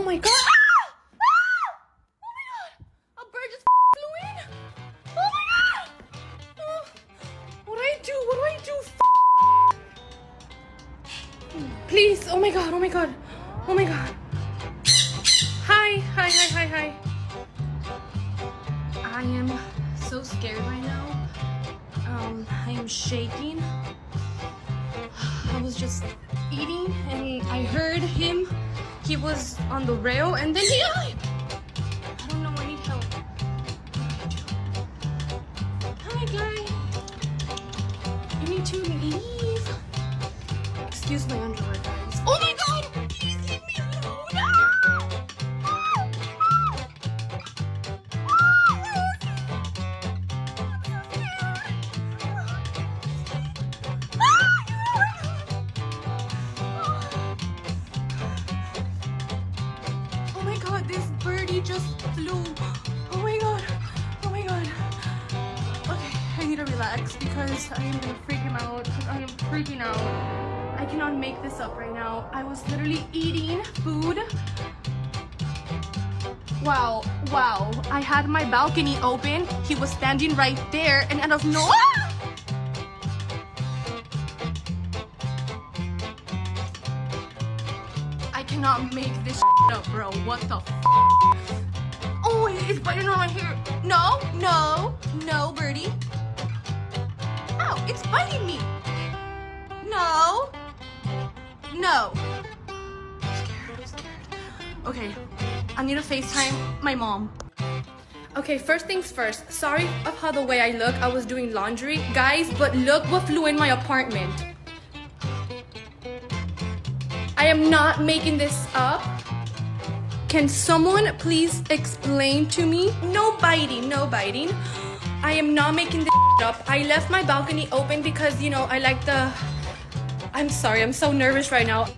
Oh my god! Ah! Ah! Oh my god! A bird just flew in! Oh my god! What do I do? What do I do? Please! Oh my god! Oh my god! Oh my god! Hi! Hi! Hi! Hi! Hi! I am so scared right now. I am shaking. I was just eating and I heard him. He was on the rail and then he... I don't know, I need help. Hi, guy. You need to leave. Excuse my underwear, guys. Oh my god! Please leave me alone! Oh my god, this birdie just flew. Oh my god. Oh my god. Okay, I need to relax because I am gonna freak him out. I am freaking out. I cannot make this up right now. I was literally eating food. Wow, wow. I had my balcony open. He was standing right there and out of no... I cannot make this up, bro. What the f? Oh, it's biting on my hair. No, no, no, birdie. Ow, it's biting me. No. No. I'm scared, I'm scared. Okay, I need to FaceTime my mom. Okay, first things first. Sorry of how the way I look. I was doing laundry. Guys, but look what flew in my apartment. I am not making this up. Can someone please explain to me? No biting, no biting. I am not making this up. I left my balcony open because, you know, I like the... I'm sorry, I'm so nervous right now.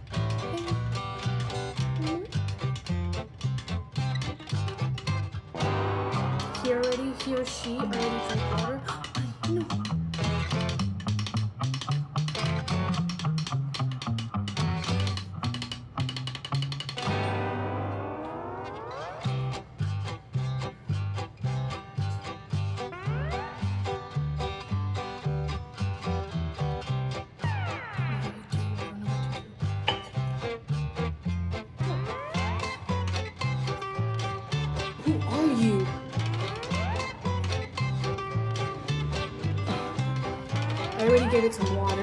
He or she already drank water. No. Who are you? I already gave it some water.